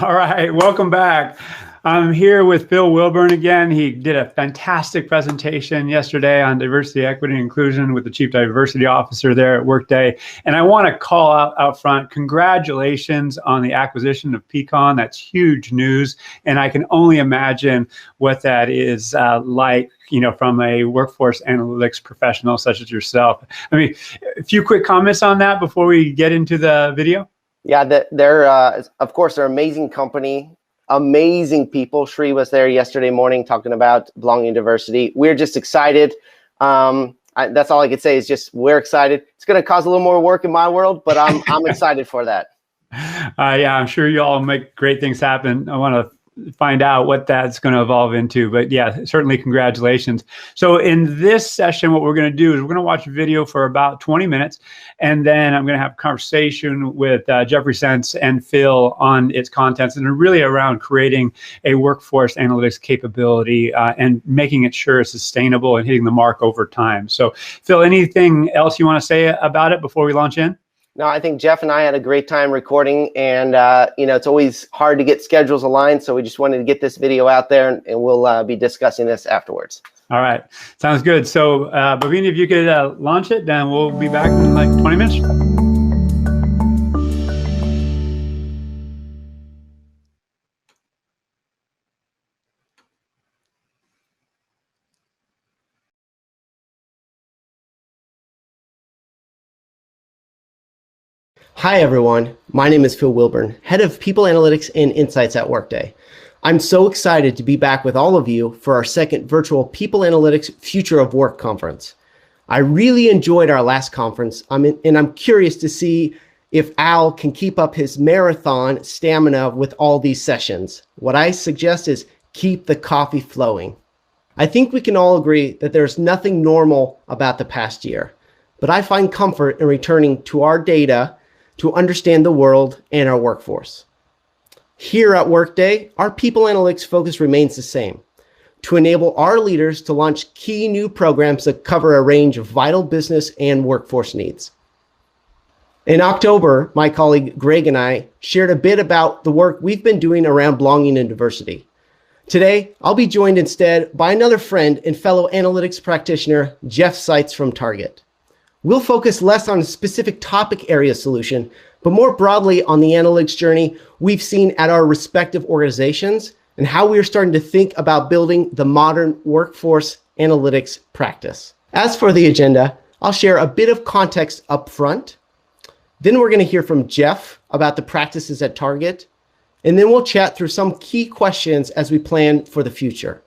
All right, welcome back. I'm here with Phil Willburn again. He did a fantastic presentation yesterday on diversity, equity, and inclusion with the Chief Diversity Officer there at Workday. And I want to call out front, congratulations on the acquisition of Peakon. That's huge news. And I can only imagine what that is like, from a workforce analytics professional such as yourself. I mean, a few quick comments on that before we get into the video. Yeah, they're of course, they're an amazing company, amazing people. Sri was there yesterday morning talking about belonging and diversity. We're just excited. That's all I could say is just we're excited. It's going to cause a little more work in my world, but I'm excited for that. Yeah, I'm sure you all make great things happen. I want to find out what that's going to evolve into, but yeah, certainly congratulations. So in this session, what we're going to do is we're going to watch a video for about 20 minutes, and then I'm going to have a conversation with Jeffrey Seitz and Phil on its contents, and really around creating a workforce analytics capability and making it sure it's sustainable and hitting the mark over time. So Phil, anything else you want to say about it before we launch in? No, I think Jeff and I had a great time recording, and it's always hard to get schedules aligned, so we just wanted to get this video out there, and we'll be discussing this afterwards. All right, sounds good. So, Bhavini, if you could launch it, then we'll be back in like 20 minutes. Hi, everyone. My name is Phil Willburn, Head of People Analytics and Insights at Workday. I'm so excited to be back with all of you for our second virtual People Analytics Future of Work conference. I really enjoyed our last conference, and I'm curious to see if Al can keep up his marathon stamina with all these sessions. What I suggest is keep the coffee flowing. I think we can all agree that there's nothing normal about the past year, but I find comfort in returning to our data to understand the world and our workforce. Here at Workday, our people analytics focus remains the same: to enable our leaders to launch key new programs that cover a range of vital business and workforce needs. In October, my colleague Greg and I shared a bit about the work we've been doing around belonging and diversity. Today, I'll be joined instead by another friend and fellow analytics practitioner, Jeff Seitz from Target. We'll focus less on a specific topic area solution, but more broadly on the analytics journey we've seen at our respective organizations and how we are starting to think about building the modern workforce analytics practice. As for the agenda, I'll share a bit of context up front. Then we're going to hear from Jeff about the practices at Target, and then we'll chat through some key questions as we plan for the future.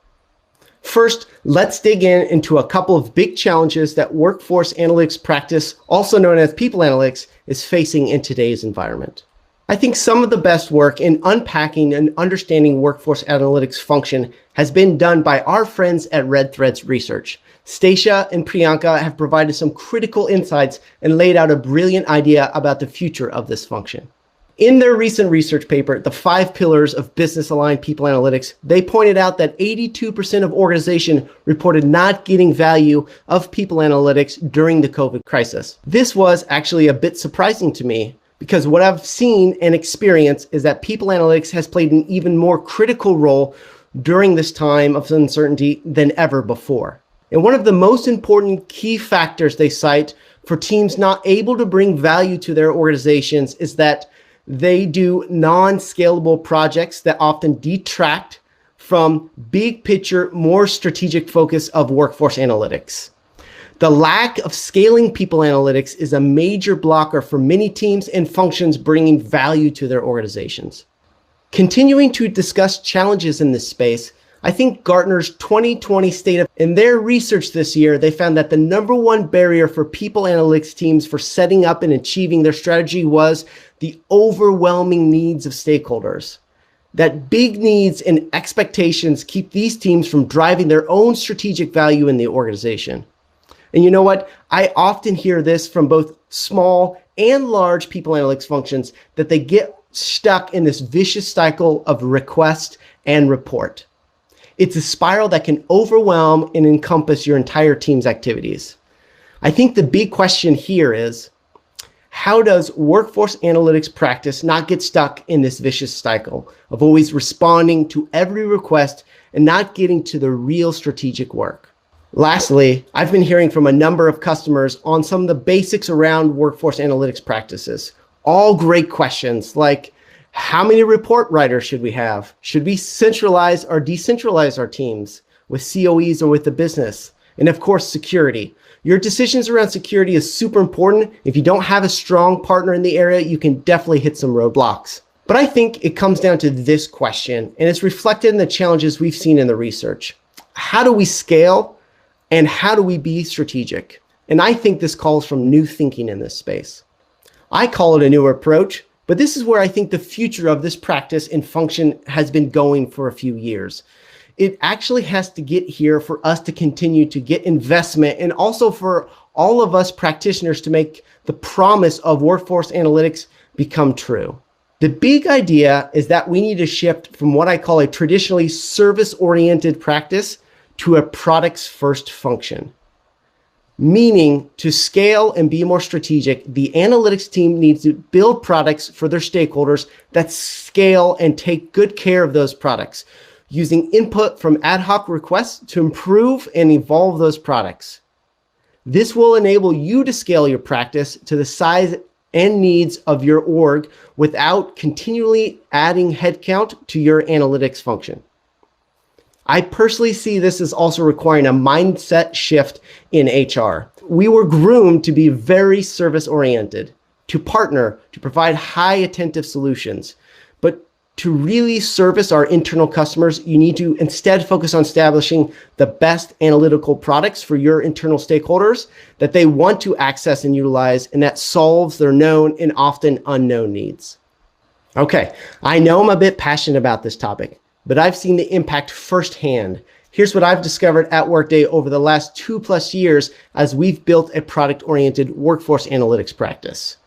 First, let's dig into a couple of big challenges that workforce analytics practice, also known as people analytics, is facing in today's environment. I think some of the best work in unpacking and understanding workforce analytics function has been done by our friends at Red Threads Research. Stacia and Priyanka have provided some critical insights and laid out a brilliant idea about the future of this function. In their recent research paper, The 5 Pillars of Business-Aligned People Analytics, they pointed out that 82% of organizations reported not getting value of people analytics during the COVID crisis. This was actually a bit surprising to me, because what I've seen and experienced is that people analytics has played an even more critical role during this time of uncertainty than ever before. And one of the most important key factors they cite for teams not able to bring value to their organizations is that they do non-scalable projects that often detract from big picture, more strategic focus of workforce analytics. The lack of scaling people analytics is a major blocker for many teams and functions bringing value to their organizations. Continuing to discuss challenges in this space, I think Gartner's 2020 state of, in their research this year, they found that the number one barrier for people analytics teams for setting up and achieving their strategy was the overwhelming needs of stakeholders. That big needs and expectations keep these teams from driving their own strategic value in the organization. And you know what? I often hear this from both small and large people analytics functions, that they get stuck in this vicious cycle of request and report. It's a spiral that can overwhelm and encompass your entire team's activities. I think the big question here is, How does workforce analytics practice not get stuck in this vicious cycle of always responding to every request and not getting to the real strategic work? Lastly, I've been hearing from a number of customers on some of the basics around workforce analytics practices. All great questions like, how many report writers should we have? Should we centralize or decentralize our teams with COEs or with the business? And of course, security. Your decisions around security is super important. If you don't have a strong partner in the area, you can definitely hit some roadblocks. But I think it comes down to this question, and it's reflected in the challenges we've seen in the research. How do we scale, and how do we be strategic? And I think this calls from new thinking in this space. I call it a newer approach, but this is where I think the future of this practice and function has been going for a few years. It actually has to get here for us to continue to get investment, and also for all of us practitioners to make the promise of workforce analytics become true. The big idea is that we need to shift from what I call a traditionally service-oriented practice to a products-first function. Meaning, to scale and be more strategic, the analytics team needs to build products for their stakeholders that scale and take good care of those products, using input from ad hoc requests to improve and evolve those products. This will enable you to scale your practice to the size and needs of your org without continually adding headcount to your analytics function. I personally see this as also requiring a mindset shift in HR. We were groomed to be very service-oriented, to partner, to provide high attentive solutions. But to really service our internal customers, you need to instead focus on establishing the best analytical products for your internal stakeholders that they want to access and utilize, and that solves their known and often unknown needs. Okay, I know I'm a bit passionate about this topic, but I've seen the impact firsthand. Here's what I've discovered at Workday over the last 2+ years as we've built a product-oriented workforce analytics practice.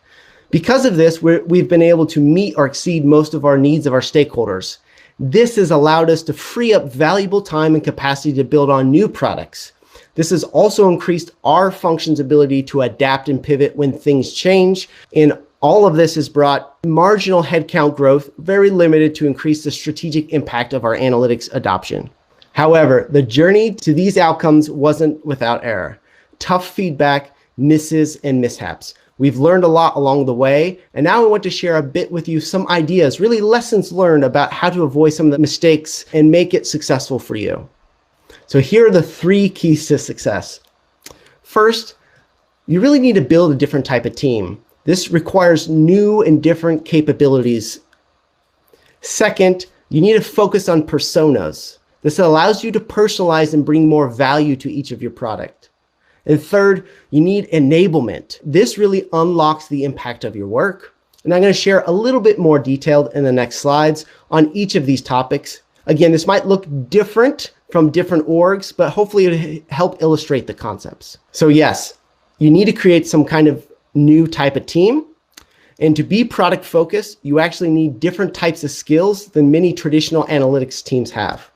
Because of this, we've been able to meet or exceed most of our needs of our stakeholders. This has allowed us to free up valuable time and capacity to build on new products. This has also increased our function's ability to adapt and pivot when things change, and all of this has brought marginal headcount growth, very limited to increase the strategic impact of our analytics adoption. However, the journey to these outcomes wasn't without error. Tough feedback, misses, and mishaps. We've learned a lot along the way, and now I want to share a bit with you some ideas, really lessons learned about how to avoid some of the mistakes and make it successful for you. So here are the 3 keys to success. First, you really need to build a different type of team. This requires new and different capabilities. Second, you need to focus on personas. This allows you to personalize and bring more value to each of your product. And third, you need enablement. This really unlocks the impact of your work. And I'm going to share a little bit more detailed in the next slides on each of these topics. Again, this might look different from different orgs, but hopefully it'll help illustrate the concepts. So yes, you need to create some kind of new type of team. And to be product focused, you actually need different types of skills than many traditional analytics teams have.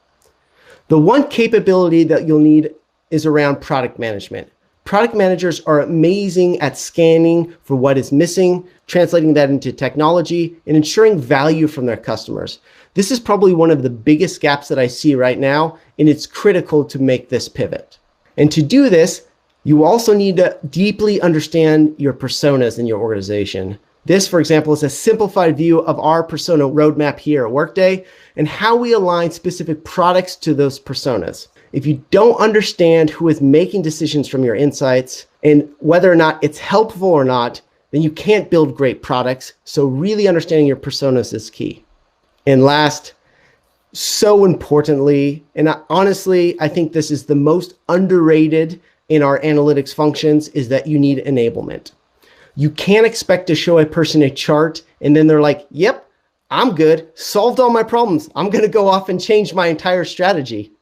The one capability that you'll need is around product management. Product managers are amazing at scanning for what is missing, translating that into technology, and ensuring value from their customers. This is probably one of the biggest gaps that I see right now, and it's critical to make this pivot. And to do this, you also need to deeply understand your personas in your organization. This, for example, is a simplified view of our persona roadmap here at Workday and how we align specific products to those personas. If you don't understand who is making decisions from your insights and whether or not it's helpful or not, then you can't build great products. So really understanding your personas is key. And last, so importantly, and honestly, I think this is the most underrated in our analytics functions, is that you need enablement. You can't expect to show a person a chart and then they're like, yep, I'm good, solved all my problems. I'm going to go off and change my entire strategy.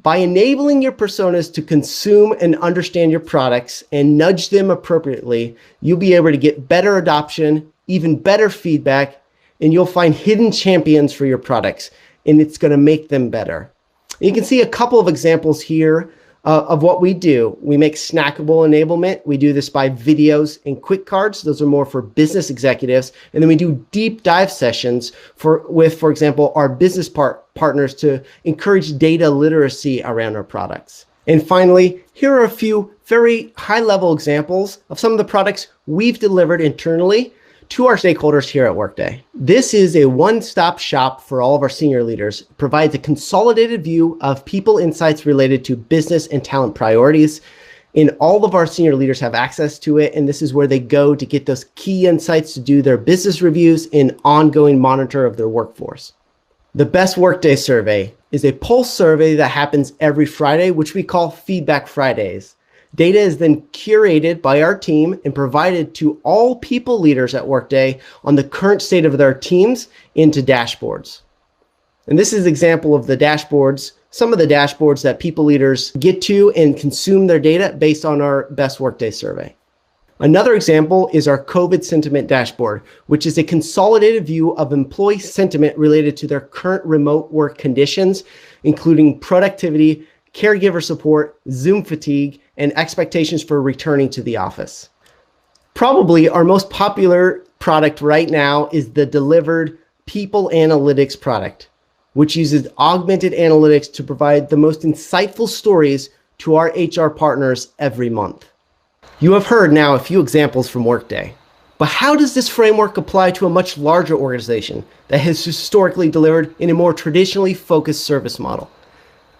By enabling your personas to consume and understand your products and nudge them appropriately, you'll be able to get better adoption, even better feedback, and you'll find hidden champions for your products, and it's going to make them better. You can see a couple of examples here of what we do. We make snackable enablement. We do this by videos and quick cards. Those are more for business executives. And then we do deep dive sessions with, for example, our business partners to encourage data literacy around our products. And finally, here are a few very high-level examples of some of the products we've delivered internally to our stakeholders here at Workday. This is a one-stop shop for all of our senior leaders. It provides a consolidated view of people insights related to business and talent priorities. And all of our senior leaders have access to it. And this is where they go to get those key insights to do their business reviews and ongoing monitor of their workforce. The Best Workday Survey is a pulse survey that happens every Friday, which we call Feedback Fridays. Data is then curated by our team and provided to all people leaders at Workday on the current state of their teams into dashboards. And this is an example of the dashboards, some of the dashboards that people leaders get to and consume their data based on our Best Workday Survey. Another example is our COVID sentiment dashboard, which is a consolidated view of employee sentiment related to their current remote work conditions, including productivity, caregiver support, Zoom fatigue, and expectations for returning to the office. Probably our most popular product right now is the delivered People Analytics product, which uses augmented analytics to provide the most insightful stories to our HR partners every month. You have heard now a few examples from Workday, but how does this framework apply to a much larger organization that has historically delivered in a more traditionally focused service model?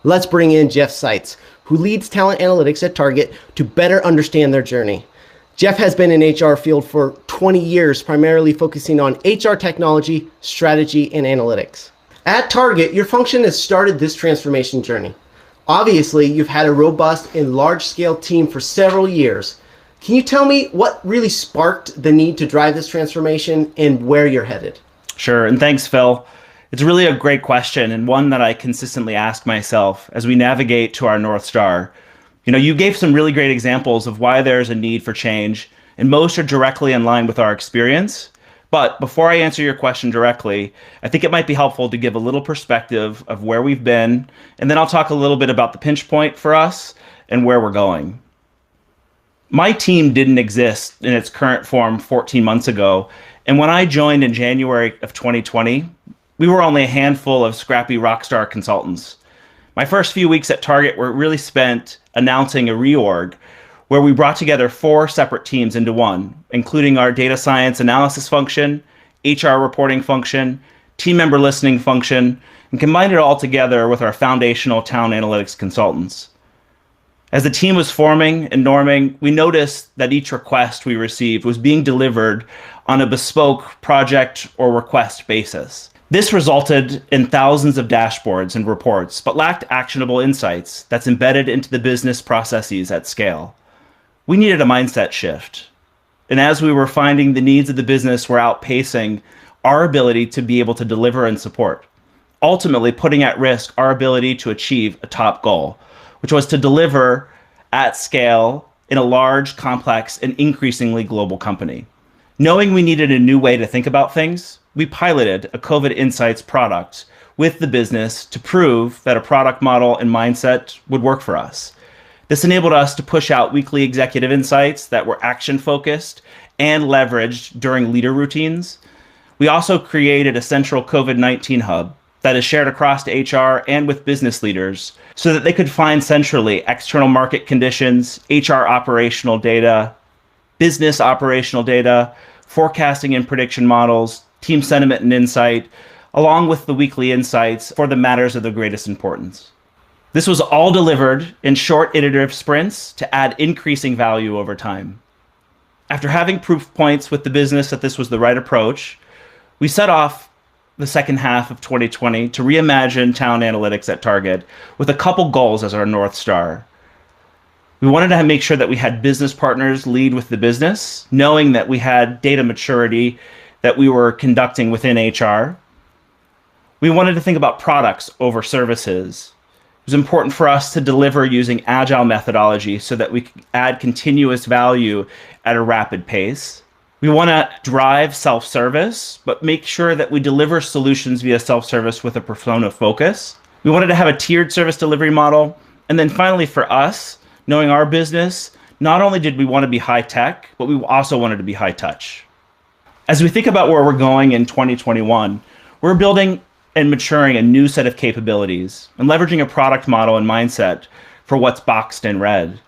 Let's bring in Jeff Seitz, who leads talent analytics at Target, to better understand their journey. Jeff has been in HR field for 20 years, primarily focusing on HR technology, strategy, and analytics. At Target, your function has started this transformation journey. Obviously, you've had a robust and large-scale team for several years. Can you tell me what really sparked the need to drive this transformation and where you're headed? Sure, and thanks, Phil. It's really a great question and one that I consistently ask myself as we navigate to our North Star. You gave some really great examples of why there's a need for change, and most are directly in line with our experience. But before I answer your question directly, I think it might be helpful to give a little perspective of where we've been, and then I'll talk a little bit about the pinch point for us and where we're going. My team didn't exist in its current form 14 months ago, and when I joined in January of 2020, we were only a handful of scrappy rockstar consultants. My first few weeks at Target were really spent announcing a reorg where we brought together 4 separate teams into one, including our data science analysis function, HR reporting function, team member listening function, and combined it all together with our foundational talent analytics consultants. As the team was forming and norming, we noticed that each request we received was being delivered on a bespoke project or request basis. This resulted in thousands of dashboards and reports, but lacked actionable insights that's embedded into the business processes at scale. We needed a mindset shift. And as we were finding the needs of the business were outpacing our ability to be able to deliver and support, ultimately putting at risk our ability to achieve a top goal, which was to deliver at scale in a large, complex, and increasingly global company. Knowing we needed a new way to think about things, we piloted a COVID Insights product with the business to prove that a product model and mindset would work for us. This enabled us to push out weekly executive insights that were action-focused and leveraged during leader routines. We also created a central COVID-19 hub that is shared across to HR and with business leaders so that they could find centrally external market conditions, HR operational data, business operational data, forecasting and prediction models, team sentiment and insight, along with the weekly insights for the matters of the greatest importance. This was all delivered in short iterative sprints to add increasing value over time. After having proof points with the business that this was the right approach, we set off the second half of 2020 to reimagine talent analytics at Target with a couple goals as our North Star. We wanted to make sure that we had business partners lead with the business, knowing that we had data maturity that we were conducting within HR. We wanted to think about products over services. It was important for us to deliver using agile methodology so that we could add continuous value at a rapid pace. We want to drive self-service, but make sure that we deliver solutions via self-service with a persona focus. We wanted to have a tiered service delivery model And then finally for us, knowing our business, not only did we want to be high tech, but we also wanted to be high touch. As we think about where we're going in 2021, we're building and maturing a new set of capabilities and leveraging a product model and mindset for what's boxed in red.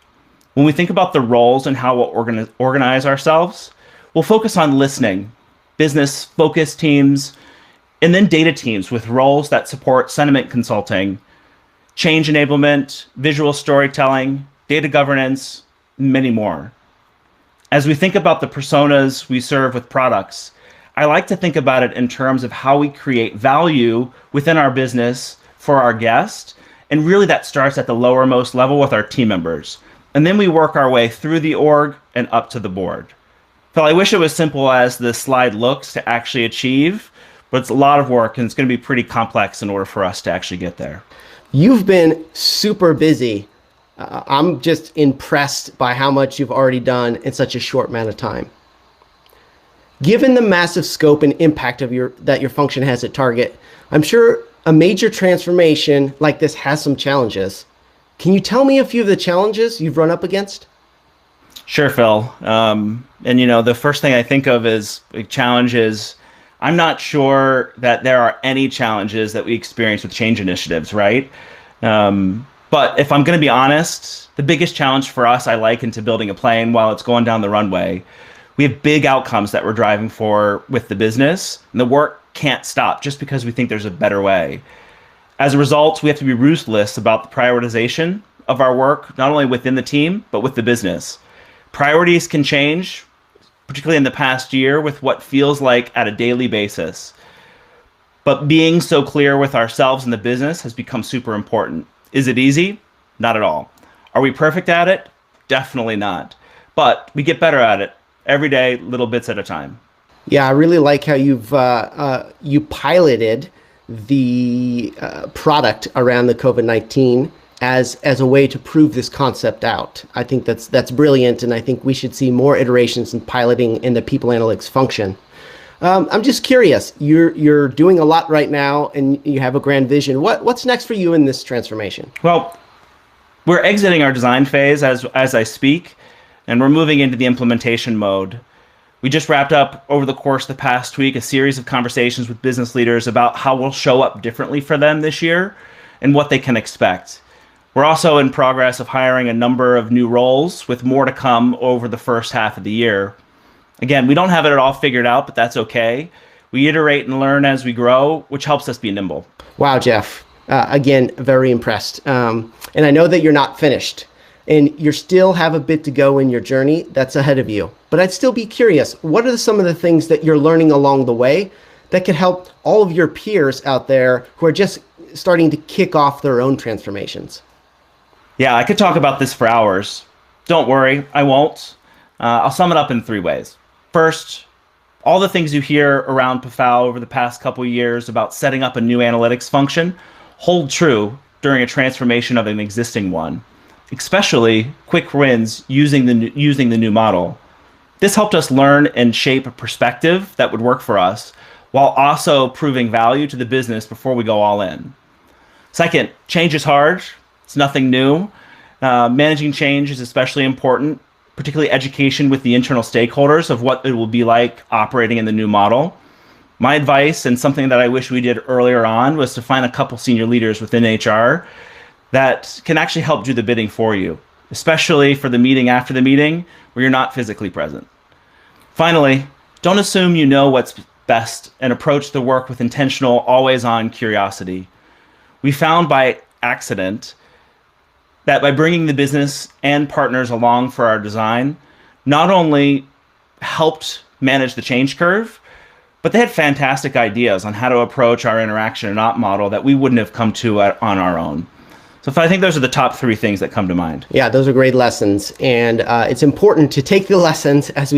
When we think about the roles and how we'll organize ourselves, we'll focus on listening, business focus teams, and then data teams with roles that support sentiment consulting, change enablement, visual storytelling, data governance, and many more. As we think about the personas we serve with products, I like to think about it in terms of how we create value within our business for our guests. And really that starts at the lowermost level with our team members. And then we work our way through the org and up to the board. Phil, I wish it was simple as the slide looks to actually achieve, but it's a lot of work and it's going to be pretty complex in order for us to actually get there. You've been super busy. I'm just impressed by how much you've already done in such a short amount of time. Given the massive scope and impact of that your function has at Target, I'm sure a major transformation like this has some challenges. Can you tell me a few of the challenges you've run up against? Sure, Phil. And the first thing I think of is challenges. I'm not sure that there are any challenges that we experience with change initiatives, right? But if I'm going to be honest, the biggest challenge for us I liken to building a plane while it's going down the runway. We have big outcomes that we're driving for with the business, and the work can't stop just because we think there's a better way. As a result, we have to be ruthless about the prioritization of our work, not only within the team, but with the business. Priorities can change, particularly in the past year, with what feels like at a daily basis. But being so clear with ourselves and the business has become super important. Is it easy? Not at all. Are we perfect at it? Definitely not. But we get better at it every day, little bits at a time. Yeah, I really like how you piloted the product around the COVID-19 as a way to prove this concept out. I think that's brilliant, and I think we should see more iterations in piloting in the people analytics function. I'm just curious. You're doing a lot right now, and you have a grand vision. What's next for you in this transformation? Well, we're exiting our design phase as I speak, and we're moving into the implementation mode. We just wrapped up over the course of the past week a series of conversations with business leaders about how we'll show up differently for them this year and what they can expect. We're also in progress of hiring a number of new roles with more to come over the first half of the year. Again, we don't have it all figured out, but that's okay. We iterate and learn as we grow, which helps us be nimble. Wow, Jeff. Again, very impressed. And I know that you're not finished and you still have a bit to go in your journey that's ahead of you. But I'd still be curious, what are some of the things that you're learning along the way that could help all of your peers out there who are just starting to kick off their own transformations? Yeah, I could talk about this for hours. Don't worry, I won't. I'll sum it up in 3 ways. First, all the things you hear around PAFOW over the past couple of years about setting up a new analytics function hold true during a transformation of an existing one, especially quick wins using the new model. This helped us learn and shape a perspective that would work for us while also proving value to the business before we go all in. Second, change is hard. It's nothing new. Managing change is especially important, particularly education with the internal stakeholders of what it will be like operating in the new model. My advice, and something that I wish we did earlier on, was to find a couple senior leaders within HR that can actually help do the bidding for you, especially for the meeting after the meeting where you're not physically present. Finally, don't assume you know what's best and approach the work with intentional, always-on curiosity. We found by accident that by bringing the business and partners along for our design, not only helped manage the change curve, but they had fantastic ideas on how to approach our interaction and op model that we wouldn't have come to on our own. So I think those are the top 3 things that come to mind. Yeah, those are great lessons. And it's important to take the lessons as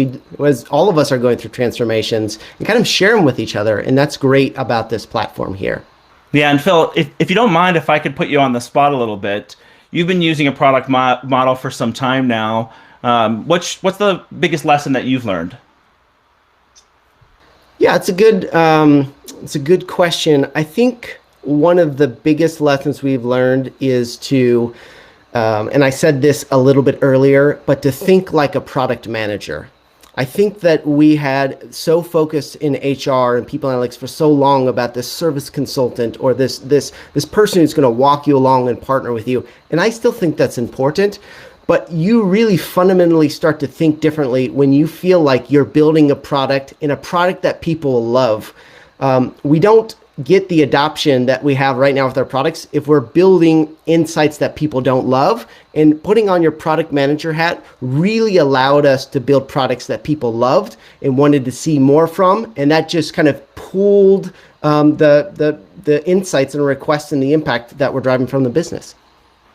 all of us are going through transformations and kind of share them with each other. And that's great about this platform here. Yeah, and Phil, if you don't mind, if I could put you on the spot a little bit, you've been using a product model for some time now. What's the biggest lesson that you've learned? Yeah, it's a good question. I think one of the biggest lessons we've learned is to and I said this a little bit earlier, but to think like a product manager. I think that we had so focused in HR and people analytics for so long about this service consultant or this person who's going to walk you along and partner with you. And I still think that's important, but you really fundamentally start to think differently when you feel like you're building a product and a product that people love. We don't get the adoption that we have right now with our products if we're building insights that people don't love. And putting on your product manager hat really allowed us to build products that people loved and wanted to see more from. And that just kind of pulled the insights and requests and the impact that we're driving from the business.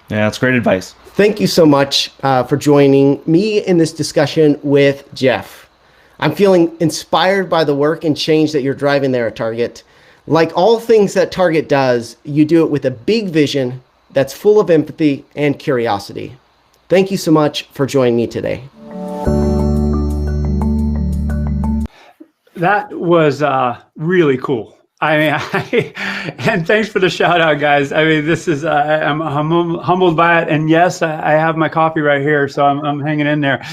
Yeah, that's great advice. Thank you so much for joining me in this discussion with Jeff. I'm feeling inspired by the work and change that you're driving there at Target. Like all things that Target does, you do it with a big vision that's full of empathy and curiosity. Thank you so much for joining me today. That was really cool. I mean, and thanks for the shout out, guys. I mean, this is, I'm humbled by it. And yes, I have my coffee right here, so I'm hanging in there.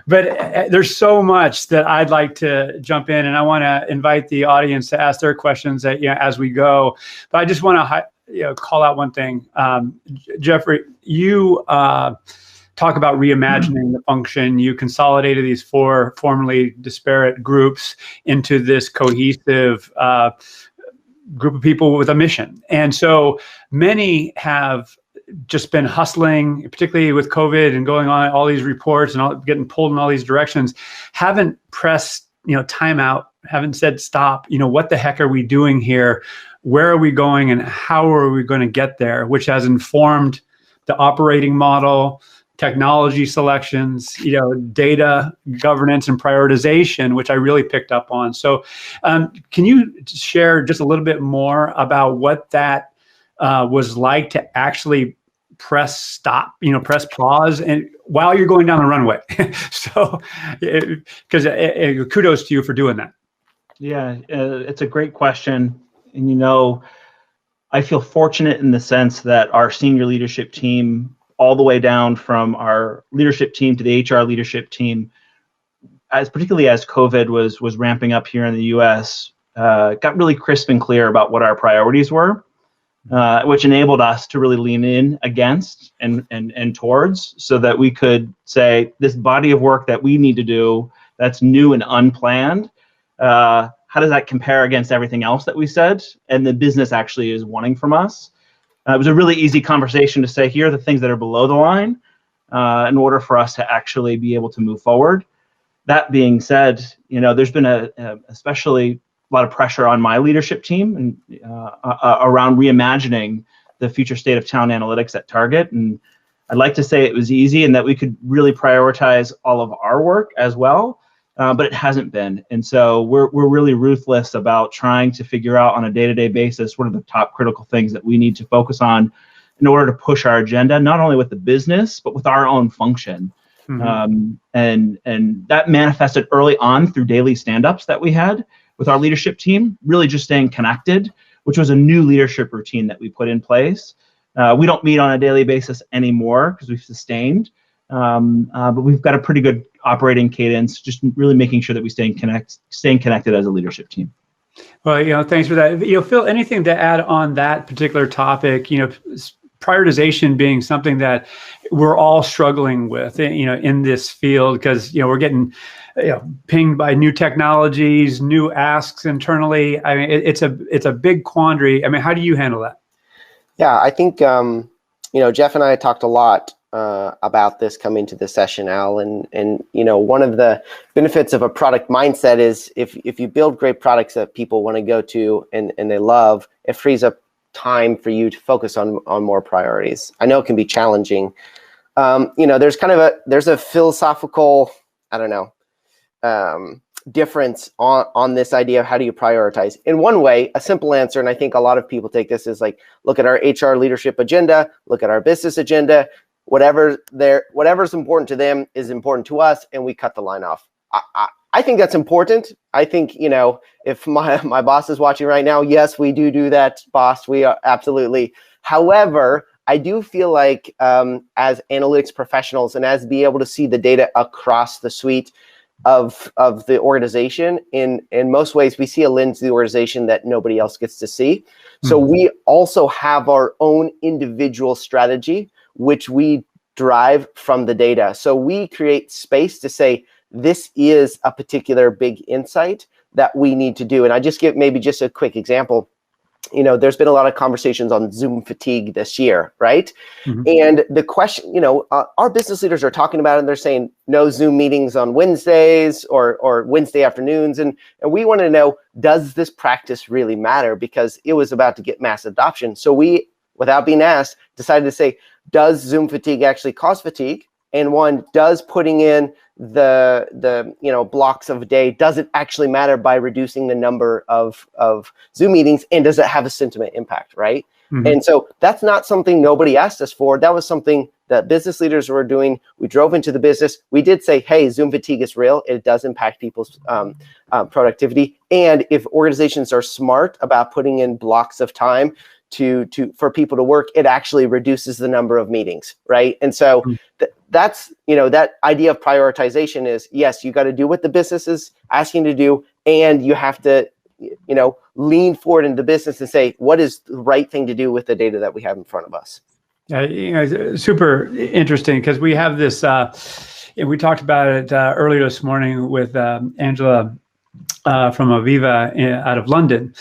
But there's so much that I'd like to jump in, and I want to invite the audience to ask their questions as we go. But I just want to call out one thing. Jeffrey, you talk about reimagining the function. You consolidated these 4 formerly disparate groups into this cohesive group of people with a mission. And so many have just been hustling, particularly with COVID and going on all these reports and getting pulled in all these directions, haven't pressed, time out, haven't said stop, what the heck are we doing here? Where are we going and how are we going to get there? Which has informed the operating model, technology selections, data governance and prioritization, which I really picked up on. So can you share just a little bit more about what that was like to actually press stop, press pause and while you're going down the runway? So, because kudos to you for doing that. Yeah, it's a great question. And, I feel fortunate in the sense that our senior leadership team, all the way down from our leadership team to the HR leadership team, particularly as COVID was ramping up here in the US, got really crisp and clear about what our priorities were, which enabled us to really lean in against and towards, so that we could say, this body of work that we need to do that's new and unplanned, how does that compare against everything else that we said and the business actually is wanting from us? It was a really easy conversation to say, here are the things that are below the line in order for us to actually be able to move forward. That being said, there's been especially a lot of pressure on my leadership team and around reimagining the future state of talent analytics at Target. And I'd like to say it was easy and that we could really prioritize all of our work as well. But it hasn't been. And so we're really ruthless about trying to figure out on a day-to-day basis what are the top critical things that we need to focus on in order to push our agenda, not only with the business, but with our own function. Mm-hmm. And that manifested early on through daily stand-ups that we had with our leadership team, really just staying connected, which was a new leadership routine that we put in place. We don't meet on a daily basis anymore because we've sustained. But we've got a pretty good operating cadence, just really making sure that we staying connected as a leadership team. Well, thanks for that. Phil, anything to add on that particular topic? Prioritization being something that we're all struggling with, in this field, because we're getting pinged by new technologies, new asks internally. I mean, it's a big quandary. I mean, how do you handle that? Yeah, I think Jeff and I talked a lot about this coming to the session, Al, and one of the benefits of a product mindset is if you build great products that people want to go to and they love, it frees up time for you to focus on more priorities. I know it can be challenging. There's a philosophical, difference on this idea of how do you prioritize. In one way, a simple answer, and I think a lot of people take this, is like, look at our HR leadership agenda, look at our business agenda. Whatever's important to them is important to us, and we cut the line off. I think that's important. I think, if my boss is watching right now, yes, we do that, boss. We are absolutely. However, I do feel like as analytics professionals and as be able to see the data across the suite of the organization, in most ways, we see a lens of the organization that nobody else gets to see. So we also have our own individual strategy, which we drive from the data. So we create space to say, this is a particular big insight that we need to do. And I just give maybe just a quick example. There's been a lot of conversations on Zoom fatigue this year, right? And the question, our business leaders are talking about it, and they're saying no Zoom meetings on Wednesdays or Wednesday afternoons. And we want to know, does this practice really matter? Because it was about to get mass adoption. So we, without being asked, decided to say, does Zoom fatigue actually cause fatigue? And one, does putting in the blocks of a day, does it actually matter by reducing the number of Zoom meetings, and does it have a sentiment impact, right? And so that's not something nobody asked us for. That was something that business leaders were doing. We drove into the business. We did say, hey, Zoom fatigue is real. It does impact people's productivity. And if organizations are smart about putting in blocks of time for people to work, it actually reduces the number of meetings, right? And so that's, that idea of prioritization is, yes, you got to do what the business is asking to do, and you have to, lean forward into business and say, what is the right thing to do with the data that we have in front of us? Yeah, super interesting, because we have this, we talked about it earlier this morning with Angela from Aviva out of London,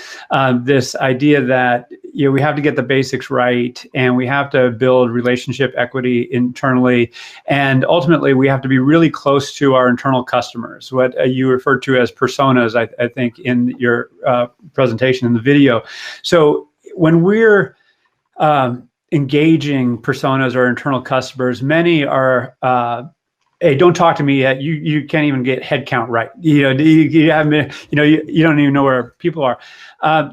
this idea that we have to get the basics right, and we have to build relationship equity internally, and ultimately we have to be really close to our internal customers, what you referred to as personas, I think, in your presentation in the video. So when we're engaging personas or internal customers, many are hey, don't talk to me yet. You can't even get headcount right. You don't even know where people are.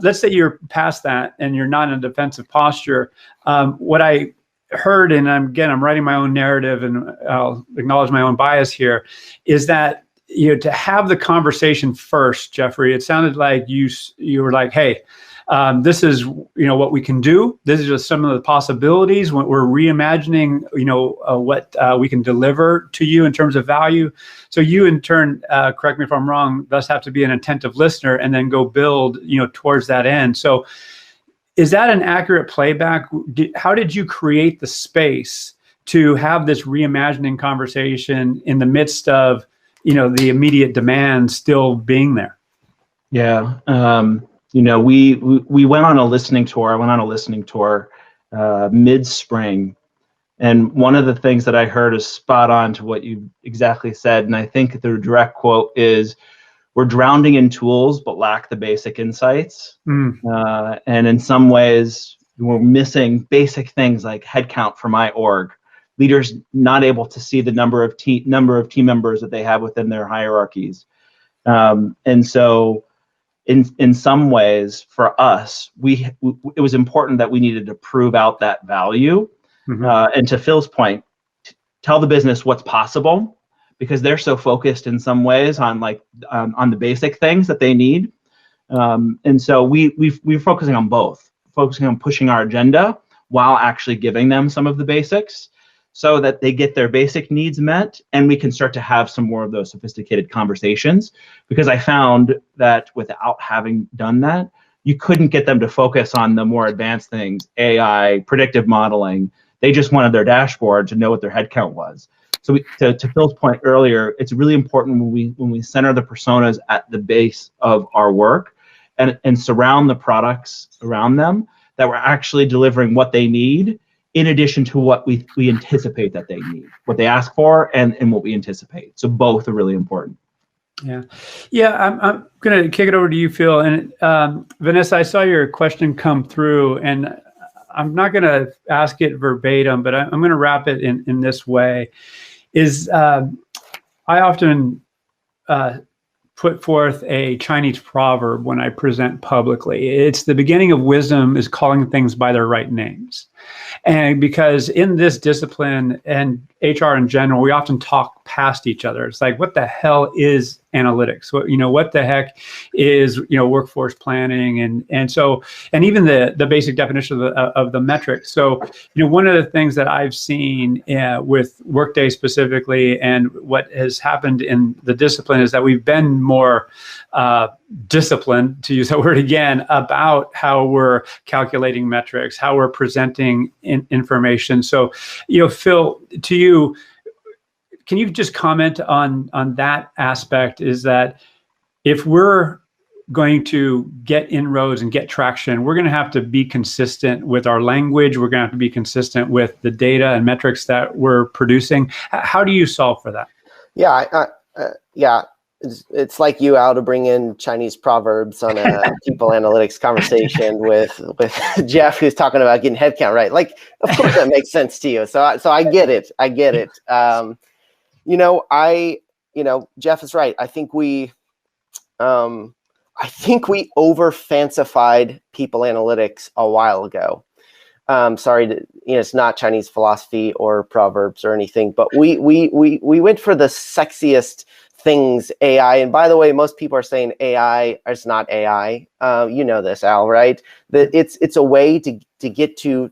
Let's say you're past that and you're not in a defensive posture. What I heard, and I'm writing my own narrative, and I'll acknowledge my own bias here, is that to have the conversation first, Jeffrey. It sounded like you were like, hey, this is what we can do. This is just some of the possibilities. When we're reimagining what we can deliver to you in terms of value. So you in turn, correct me if I'm wrong, thus have to be an attentive listener and then go build towards that end. So is that an accurate playback? How did you create the space to have this reimagining conversation in the midst of the immediate demand still being there? Yeah. We went on a listening tour. I went on a listening tour mid-spring, and one of the things that I heard is spot on to what you exactly said. And I think the direct quote is, "We're drowning in tools, but lack the basic insights." And in some ways, we're missing basic things like headcount for my org. Leaders not able to see the number of team members that they have within their hierarchies, and so. In some ways, for us, it was important that we needed to prove out that value. And to Phil's point, tell the business what's possible, because they're so focused in some ways on on the basic things that they need. And so we're focusing on both, focusing on pushing our agenda while actually giving them some of the basics, so that they get their basic needs met, and we can start to have some more of those sophisticated conversations. Because I found that without having done that, you couldn't get them to focus on the more advanced things, AI, predictive modeling. They just wanted their dashboard to know what their headcount was. So to Phil's point earlier, it's really important when we center the personas at the base of our work and surround the products around them, that we're actually delivering what they need, in addition to what we anticipate that they need, what they ask for, and what we anticipate. So both are really important. Yeah. I'm going to kick it over to you, Phil. And Vanessa, I saw your question come through, and I'm not going to ask it verbatim, but I'm going to wrap it in this way. I often put forth a Chinese proverb when I present publicly. It's the beginning of wisdom is calling things by their right names. And because in this discipline and HR in general, we often talk past each other. It's like, what the hell is analytics? What the heck is, workforce planning? And so, and even the basic definition of the metrics. So, one of the things that I've seen with Workday specifically, and what has happened in the discipline, is that we've been more disciplined, to use that word again, about how we're calculating metrics, how we're presenting information. So, Phil, to you, can you just comment on that aspect? Is that if we're going to get inroads and get traction, we're going to have to be consistent with our language. We're going to have to be consistent with the data and metrics that we're producing. How do you solve for that? Yeah, it's like you, Al, to bring in Chinese proverbs on a people analytics conversation with Jeff, who's talking about getting headcount right. Like, of course that makes sense to you. So I get it. Jeff is right. I think we over fancified people analytics a while ago. It's not Chinese philosophy or proverbs or anything, but we went for the sexiest things, AI. And by the way, most people are saying AI is not AI. You know this, Al, right? That it's a way to get to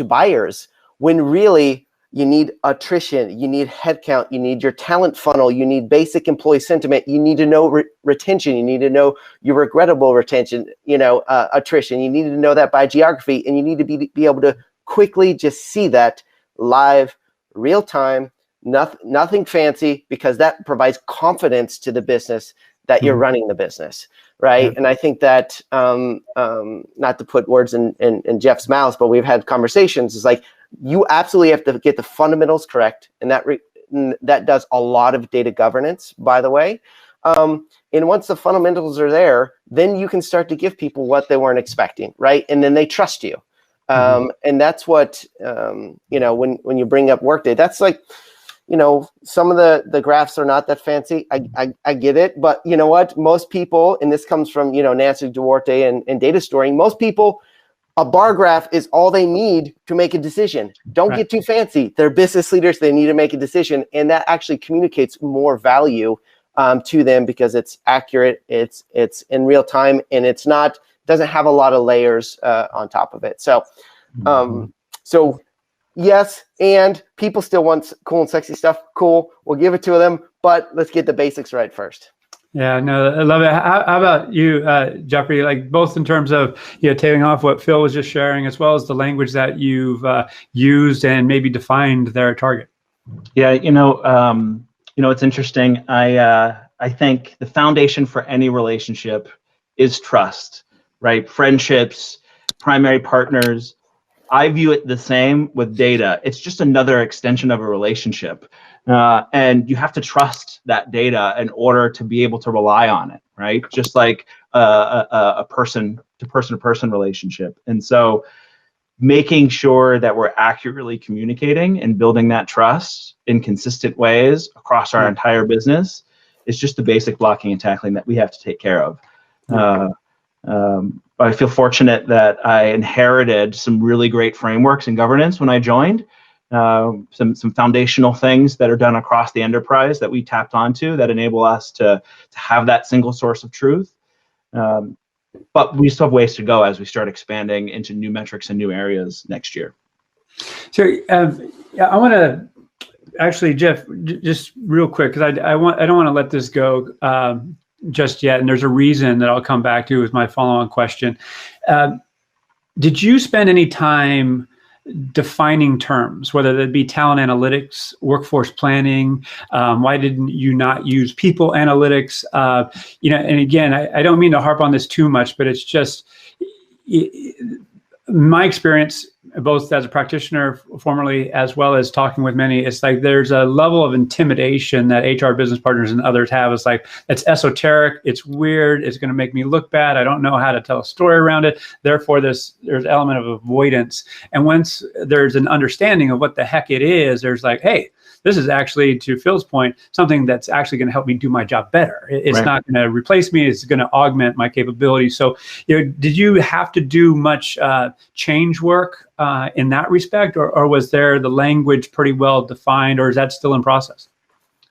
buyers, when really you need attrition, you need headcount, you need your talent funnel, you need basic employee sentiment, you need to know retention, you need to know your regrettable retention, attrition, you need to know that by geography, and you need to be able to quickly just see that live, real time, nothing fancy, because that provides confidence to the business that you're running the business, right? And I think that, not to put words in Jeff's mouth, but we've had conversations, it's like, you absolutely have to get the fundamentals correct, and that does a lot of data governance, by the way. And once the fundamentals are there, then you can start to give people what they weren't expecting, right? And then they trust you. And that's what when you bring up Workday, that's like, some of the graphs are not that fancy. I get it, but you know what? Most people, and this comes from Nancy Duarte and data storing. Most people, a bar graph is all they need to make a decision. Don't get too fancy. They're business leaders. They need to make a decision. And that actually communicates more value to them, because it's accurate, it's in real time, and doesn't have a lot of layers on top of it. So, yes, and people still want cool and sexy stuff. Cool, we'll give it to them, but let's get the basics right first. Yeah, no, I love it. How about you, Jeffrey? Like, both in terms of tailing off what Phil was just sharing, as well as the language that you've used and maybe defined their target. Yeah, it's interesting. I think the foundation for any relationship is trust, right? Friendships, primary partners. I view it the same with data. It's just another extension of a relationship. And you have to trust that data in order to be able to rely on it, right? Just like a person-to-person relationship. And so making sure that we're accurately communicating and building that trust in consistent ways across our entire business is just the basic blocking and tackling that we have to take care of. I feel fortunate that I inherited some really great frameworks and governance when I joined. Some foundational things that are done across the enterprise that we tapped onto that enable us to have that single source of truth. But we still have ways to go as we start expanding into new metrics and new areas next year. So I want to actually, Jeff, just real quick, because I don't want to let this go just yet, and there's a reason that I'll come back to with my follow-on question. Did you spend any time defining terms, whether that be talent analytics, workforce planning? Why didn't you not use people analytics? And again, I don't mean to harp on this too much, but it's just my experience, both as a practitioner formerly, as well as talking with many, it's like there's a level of intimidation that HR business partners and others have. It's like, it's esoteric, it's weird, it's going to make me look bad, I don't know how to tell a story around it. Therefore, there's an element of avoidance. And once there's an understanding of what the heck it is, there's like, hey, this is actually, to Phil's point, something that's actually going to help me do my job better. It's not going to replace me. It's going to augment my capabilities. So, did you have to do much change work in that respect, or was there the language pretty well defined, or is that still in process?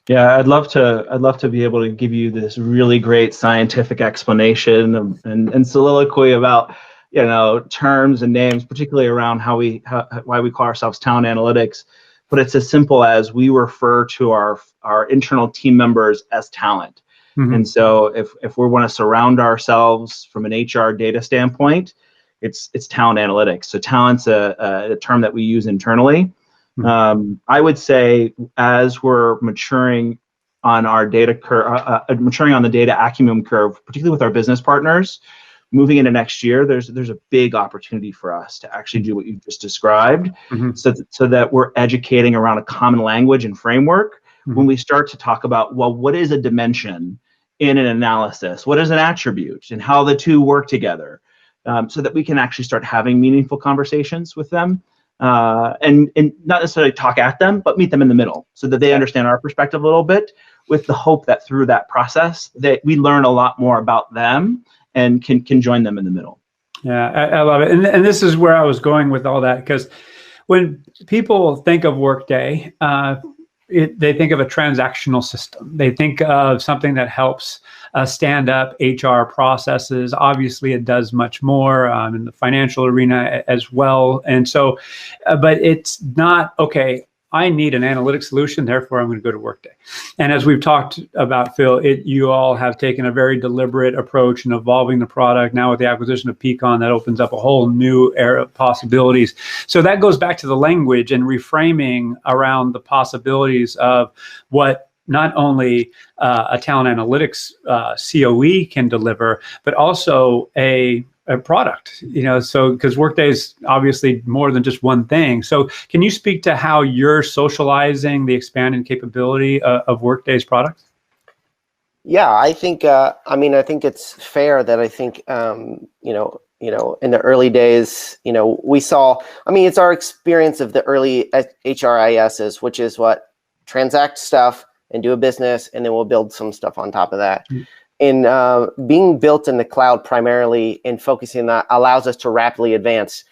Yeah, I'd love to be able to give you this really great scientific explanation and soliloquy about, you know, terms and names, particularly around why we call ourselves Talent Analytics. But it's as simple as we refer to our internal team members as talent. Mm-hmm. And so if we want to surround ourselves from an HR data standpoint, it's talent analytics. So talent's a term that we use internally. I would say as we're maturing on our data curve, maturing on the data acumen curve, particularly with our business partners, moving into next year, there's a big opportunity for us to actually do what you just described, mm-hmm. so that we're educating around a common language and framework. Mm-hmm. When we start to talk about, well, what is a dimension in an analysis? What is an attribute, and how the two work together, so that we can actually start having meaningful conversations with them. And not necessarily talk at them, but meet them in the middle so that they understand our perspective a little bit, with the hope that through that process that we learn a lot more about them and can join them in the middle. Yeah, I love it. And this is where I was going with all that, because when people think of Workday, they think of a transactional system. They think of something that helps stand up HR processes. Obviously, it does much more in the financial arena as well. And so, but it's not, okay, I need an analytics solution, therefore I'm going to go to Workday. And as we've talked about, Phil, you all have taken a very deliberate approach in evolving the product. Now with the acquisition of Peakon, that opens up a whole new era of possibilities. So that goes back to the language and reframing around the possibilities of what not only a talent analytics COE can deliver, but also a product, you know, so because Workday is obviously more than just one thing. So can you speak to how you're socializing the expanded capability of Workday's products? Yeah, I think, I think it's fair that I think, in the early days, we saw, it's our experience of the early HRISs, which is what transact stuff and do a business, and then we'll build some stuff on top of that. Mm-hmm. In being built in the cloud primarily and focusing on that allows us to rapidly advance.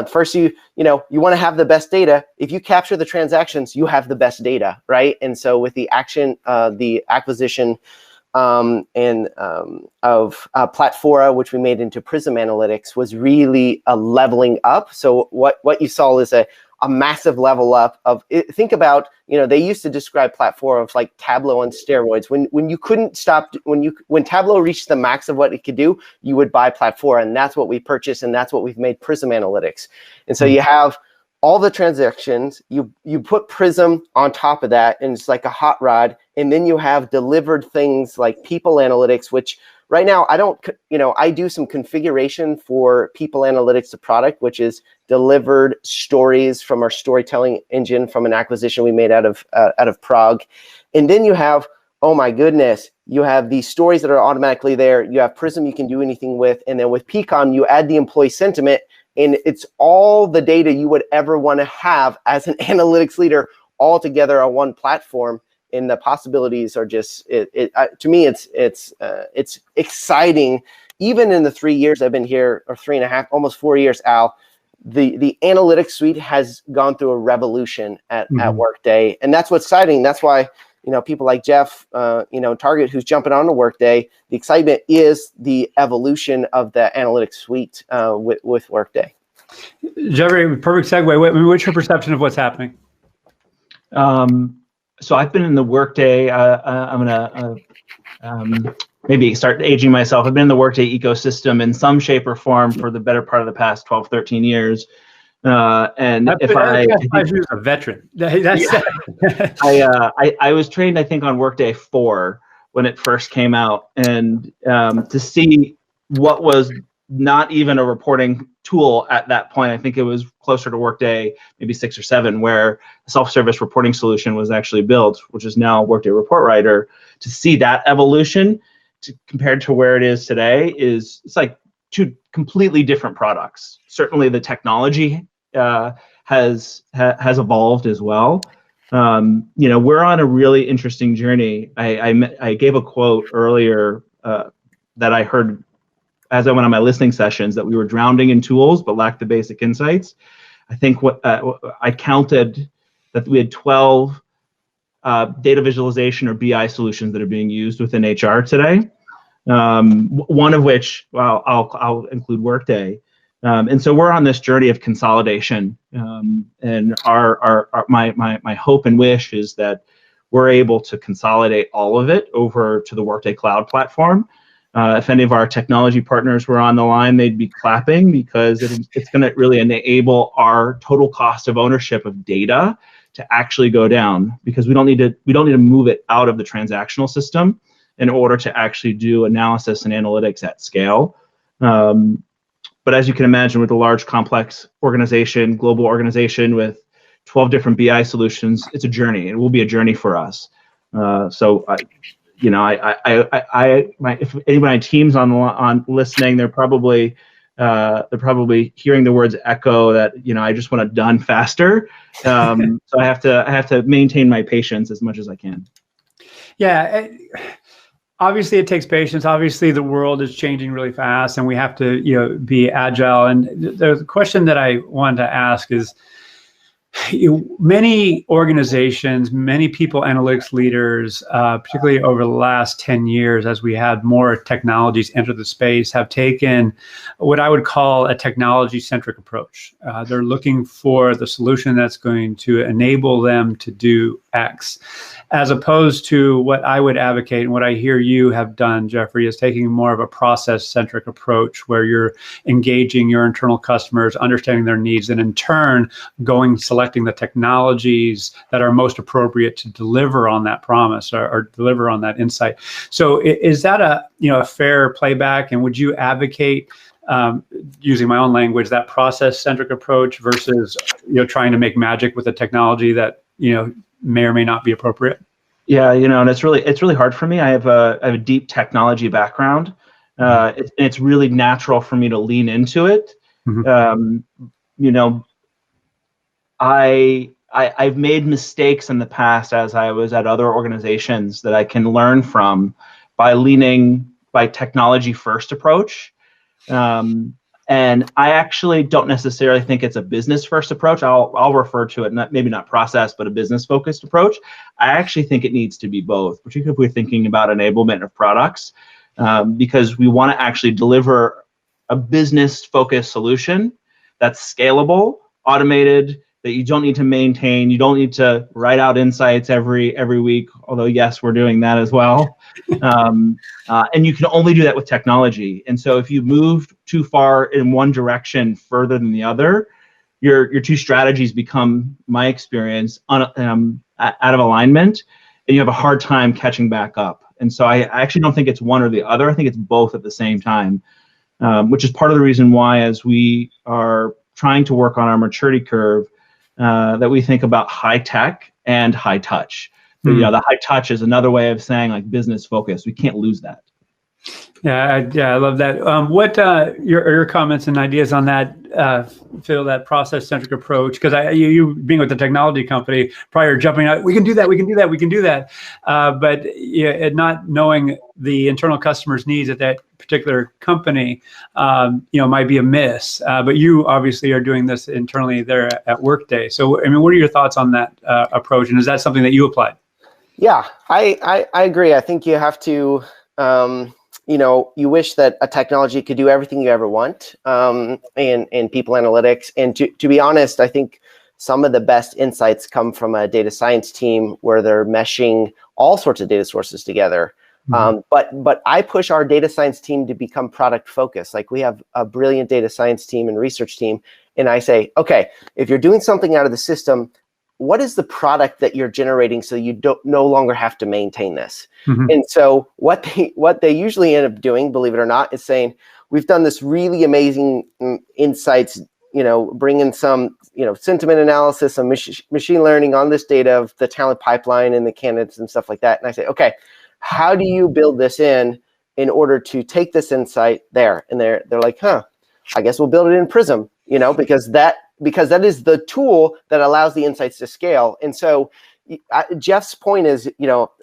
First, you want to have the best data. If you capture the transactions, you have the best data, right? And so with the acquisition of Platfora, which we made into Prism Analytics, was really a leveling up. So what you saw is a massive level up of it. Think about, they used to describe Platfora as like Tableau on steroids. When you couldn't stop, when Tableau reached the max of what it could do, you would buy Platfora, and that's what we purchased, and that's what we've made Prism Analytics. And so you have all the transactions, you put Prism on top of that, and it's like a hot rod, and then you have delivered things like People Analytics, which right now I do some configuration for People Analytics, the product, which is delivered stories from our storytelling engine from an acquisition we made out of Prague. And then you have, oh my goodness, you have these stories that are automatically there. You have Prism you can do anything with. And then with Peakon, you add the employee sentiment, and it's all the data you would ever want to have as an analytics leader all together on one platform. And the possibilities are just, to me, it's exciting. Even in the 3 years I've been here, or 3.5, almost 4 years, Al, the analytics suite has gone through a revolution at Workday, and that's what's exciting. That's why people like Jeff, Target, who's jumping on to Workday. The excitement is the evolution of the analytics suite with Workday. Jeffrey, perfect segue. What's your perception of what's happening? So I've been in the Workday, I'm going to maybe start aging myself. I've been in the Workday ecosystem in some shape or form for the better part of the past 12, 13 years. And I was a veteran. I was trained, I think, on Workday 4 when it first came out. And to see what was not even a reporting tool at that point, I think it was closer to Workday, maybe 6 or 7, where a self-service reporting solution was actually built, which is now Workday Report Writer. To see that evolution compared to where it is today it's like two completely different products. Certainly the technology has evolved as well. We're on a really interesting journey. I gave a quote earlier that I heard as I went on my listening sessions, that we were drowning in tools but lacked the basic insights. I think I counted that we had 12 data visualization or BI solutions that are being used within HR today. One of which, well, I'll include Workday. And so we're on this journey of consolidation. And my hope and wish is that we're able to consolidate all of it over to the Workday Cloud platform. If any of our technology partners were on the line, they'd be clapping, because it's going to really enable our total cost of ownership of data to actually go down, because we don't need to move it out of the transactional system in order to actually do analysis and analytics at scale. But as you can imagine, with a large, complex organization, global organization with 12 different BI solutions, it's a journey. It will be a journey for us. If anybody on teams on listening, they're probably hearing the words echo that, I just want it done faster. So I have to maintain my patience as much as I can. Yeah. Obviously, it takes patience. Obviously, the world is changing really fast, and we have to, be agile. And the question that I wanted to ask is, many organizations, many people analytics leaders, particularly over the last 10 years, as we had more technologies enter the space, have taken what I would call a technology-centric approach. They're looking for the solution that's going to enable them to do X, as opposed to what I would advocate, and what I hear you have done, Jeffrey, is taking more of a process-centric approach, where you're engaging your internal customers, understanding their needs, and in turn, selecting the technologies that are most appropriate to deliver on that promise, or deliver on that insight. So is that a fair playback? And would you advocate, using my own language, that process-centric approach versus trying to make magic with a technology that may or may not be appropriate? Yeah, and it's really hard for me. I have a deep technology background. It's really natural for me to lean into it. Mm-hmm. I've made mistakes in the past as I was at other organizations that I can learn from by leaning by technology first approach. And I actually don't necessarily think it's a business first approach. I'll refer to it, maybe not process, but a business focused approach. I actually think it needs to be both, particularly if we're thinking about enablement of products, because we want to actually deliver a business focused solution that's scalable, automated, that you don't need to maintain. You don't need to write out insights every week, although yes, we're doing that as well. And you can only do that with technology. And so if you move too far in one direction further than the other, your two strategies become, my experience, out of alignment, and you have a hard time catching back up. And so I actually don't think it's one or the other. I think it's both at the same time, which is part of the reason why, as we are trying to work on our maturity curve, that we think about high tech and high touch. The high touch is another way of saying like business focus. We can't lose that. Yeah, I love that. What your comments and ideas on that, Phil, that process-centric approach? Because you being with the technology company prior, jumping out, we can do that. But not knowing the internal customer's needs at that particular company, might be a miss. But you obviously are doing this internally there at Workday. So, what are your thoughts on that approach? And is that something that you applied? Yeah, I agree. I think you have to. You wish that a technology could do everything you ever want in people analytics. And to be honest, I think some of the best insights come from a data science team where they're meshing all sorts of data sources together. Mm-hmm. But I push our data science team to become product focused. Like, we have a brilliant data science team and research team. And I say, okay, if you're doing something out of the system, what is the product that you're generating so you no longer have to maintain this? Mm-hmm. And so what they usually end up doing, believe it or not, is saying, we've done this really amazing insights, bringing some, sentiment analysis, some machine learning on this data of the talent pipeline and the candidates and stuff like that. And I say, okay, how do you build this in order to take this insight there? And they're like, I guess we'll build it in Prism, because that is the tool that allows the insights to scale. And so Jeff's point is,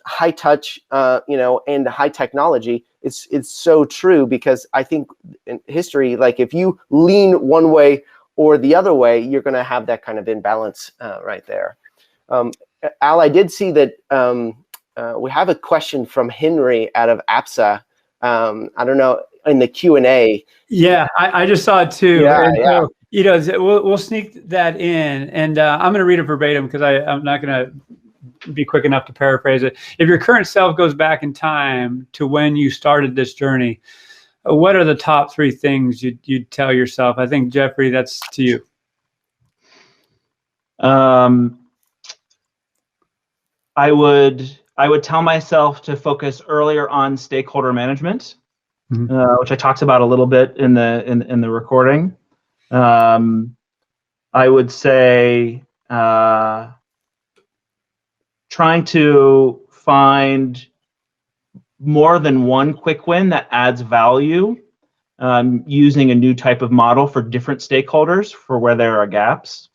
high touch, and high technology. It's so true, because I think in history, like, if you lean one way or the other way, you're going to have that kind of imbalance right there. Al, I did see that we have a question from Henry out of APSA. I don't know, in the Q&A. Yeah, I just saw it too. Yeah, and yeah. So, we'll sneak that in, and I'm going to read it verbatim because I'm not going to be quick enough to paraphrase it. If your current self goes back in time to when you started this journey, what are the top 3 things you'd tell yourself? I think, Jeffrey, that's to you. I would tell myself to focus earlier on stakeholder management, which I talked about a little bit in the recording. I would say trying to find more than one quick win that adds value, using a new type of model for different stakeholders for where there are gaps.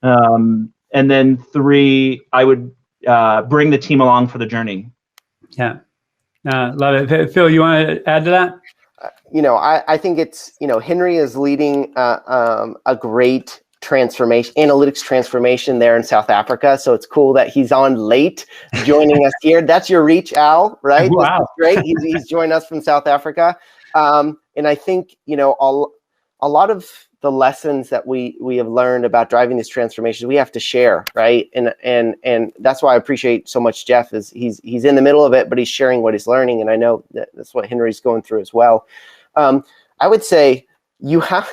And then 3, I would bring the team along for the journey. Yeah, love it. Phil, you want to add to that? I think it's, Henry is leading a great analytics transformation there in South Africa. So it's cool that he's on late joining us here. That's your reach, Al, right? Wow. This is great. He's joined us from South Africa. And I think, a lot of the lessons that we have learned about driving this transformation, we have to share, right? And that's why I appreciate so much Jeff, is he's in the middle of it, but he's sharing what he's learning. And I know that's what Henry's going through as well. I would say you have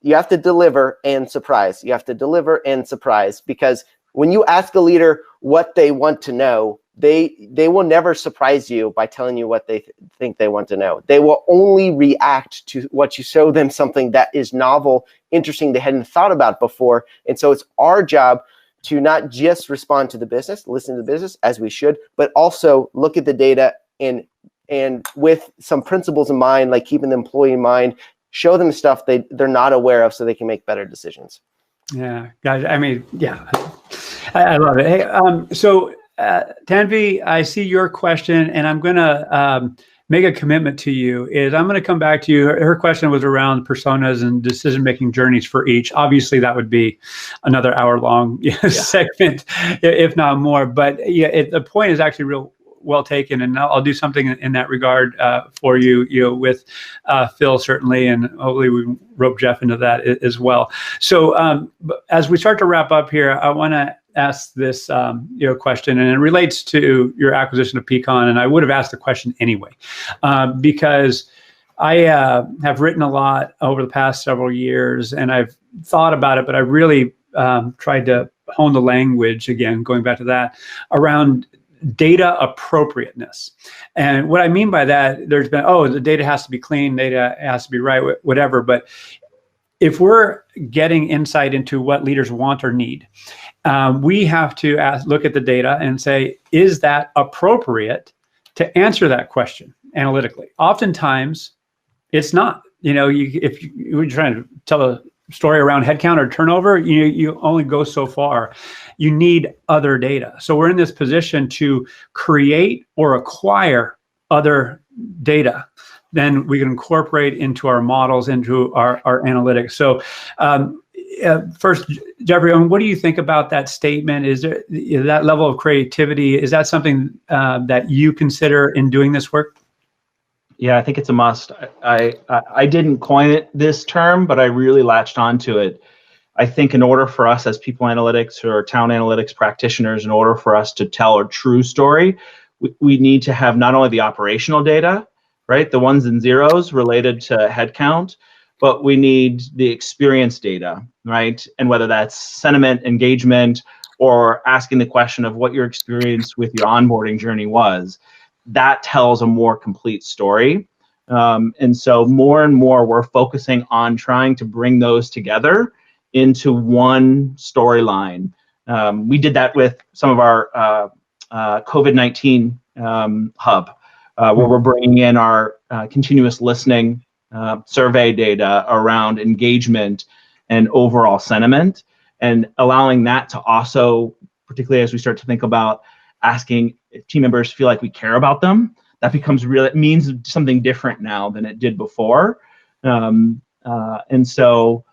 you have to deliver and surprise. You have to deliver and surprise, because when you ask a leader what they want to know, they will never surprise you by telling you what they think they want to know. They will only react to what you show them, something that is novel, interesting, they hadn't thought about before. And so it's our job to not just respond to the business, listen to the business as we should, but also look at the data and with some principles in mind, like keeping the employee in mind, show them stuff they're not aware of so they can make better decisions. Yeah, guys, I mean, yeah, I love it. Hey, so Tanvi, I see your question, and I'm going to make a commitment to you. I'm going to come back to you. Her question was around personas and decision-making journeys for each. Obviously, that would be another hour-long segment, if not more. But the point is actually real well taken, and I'll do something in that regard for you, with Phil certainly, and hopefully we can rope Jeff into that as well. So as we start to wrap up here, I want to ask this question, and it relates to your acquisition of Peakon, and I would have asked the question anyway, because I have written a lot over the past several years, and I've thought about it, but I really tried to hone the language, again, going back to that, around data appropriateness. And what I mean by that, there's been, the data has to be clean, data has to be right, whatever. But if we're getting insight into what leaders want or need, we have to look at the data and say, is that appropriate to answer that question analytically? Oftentimes, it's not. If you're trying to tell a story around headcount or turnover, you only go so far. You need other data. So we're in this position to create or acquire other data. Then we can incorporate into our models, into our analytics. So first, Jeffrey, what do you think about that statement? Is there that level of creativity? Is that something that you consider in doing this work? Yeah, I think it's a must. I didn't coin this term, but I really latched onto it. I think in order for us as people analytics or town analytics practitioners, in order for us to tell a true story, we need to have not only the operational data, right, the ones and zeros related to headcount, but we need the experience data, right? And whether that's sentiment, engagement, or asking the question of what your experience with your onboarding journey was, that tells a more complete story. And so more and more, we're focusing on trying to bring those together into one storyline. We did that with some of our COVID-19 hub, where we're bringing in our continuous listening survey data around engagement and overall sentiment, and allowing that to also, particularly as we start to think about asking team members to feel like we care about them, that becomes real. It means something different now than it did before. And so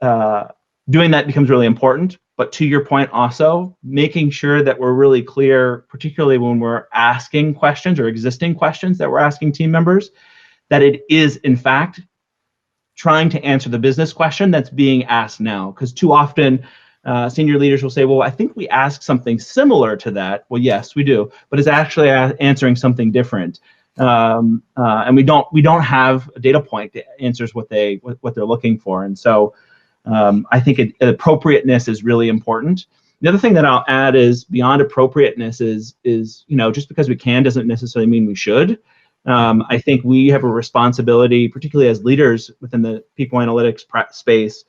doing that becomes really important. But to your point also, making sure that we're really clear, particularly when we're asking questions or existing questions that we're asking team members, that it is in fact trying to answer the business question that's being asked now. Because too often senior leaders will say, well, I think we asked something similar to that. Well, yes, we do, but it's actually answering something different. And we don't have a data point that answers what they're looking for. And so I think appropriateness is really important. The other thing that I'll add is beyond appropriateness is just because we can doesn't necessarily mean we should. I think we have a responsibility, particularly as leaders within the people analytics space,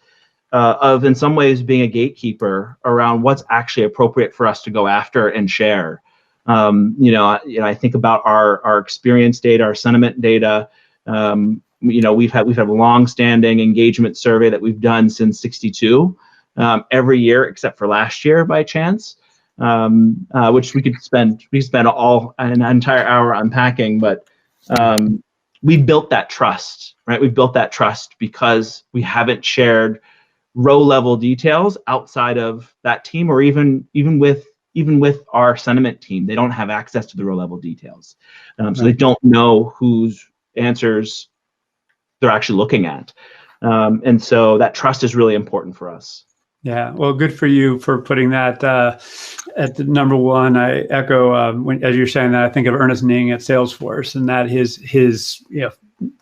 of in some ways being a gatekeeper around what's actually appropriate for us to go after and share. I think about our experience data, our sentiment data. We've had a long-standing engagement survey that we've done since '62, every year except for last year by chance, which we could spend an entire hour unpacking. But we built that trust, right? We built that trust because we haven't shared row-level details outside of that team, or even with our sentiment team. They don't have access to the row-level details, so they don't know whose answers they're actually looking at. And so that trust is really important for us. Yeah, well, good for you for putting that at the number one. I echo as you're saying that. I think of Ernest Ning at Salesforce, and that his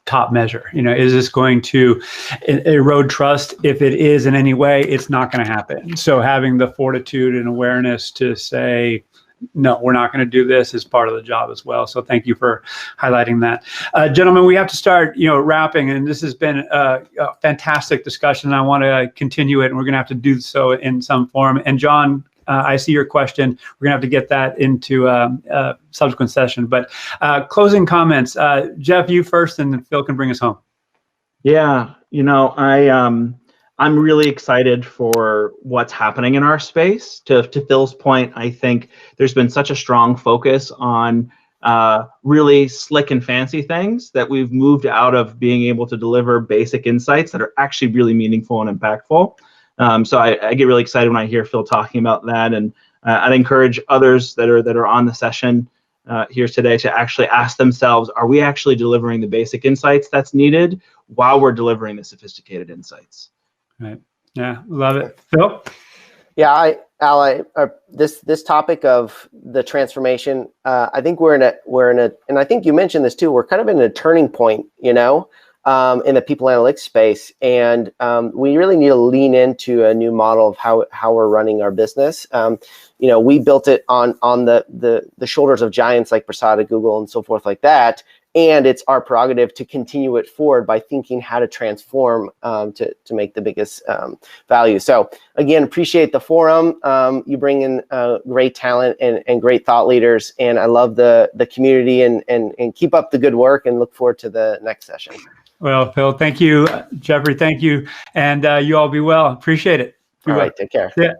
top measure. Is this going to erode trust? If it is in any way, it's not going to happen. So having the fortitude and awareness to say, no, we're not going to do this is part of the job as well. So thank you for highlighting that. Gentlemen, we have to start, wrapping, and this has been a fantastic discussion. I want to continue it, and we're going to have to do so in some form. And John, I see your question. We're going to have to get that into a subsequent session. But closing comments, Jeff, you first, and then Phil can bring us home. Yeah, I'm really excited for what's happening in our space. To Phil's point, I think there's been such a strong focus on really slick and fancy things that we've moved out of being able to deliver basic insights that are actually really meaningful and impactful. So I get really excited when I hear Phil talking about that, and I'd encourage others that are on the session here today to actually ask themselves, are we actually delivering the basic insights that's needed while we're delivering the sophisticated insights? Right. Yeah, love it. Phil? Yeah, this topic of the transformation, I think we're in a, and I think you mentioned this too, we're kind of in a turning point, in the people analytics space, and we really need to lean into a new model of how we're running our business. We built it on the shoulders of giants like Prasad, Google, and so forth like that. And it's our prerogative to continue it forward by thinking how to transform to make the biggest value. So again, appreciate the forum. You bring in great talent and great thought leaders, and I love the community, and keep up the good work, and look forward to the next session. Well, Phil, thank you. Jeffrey, thank you. And you all be well. Appreciate it. All right, take care. Yeah.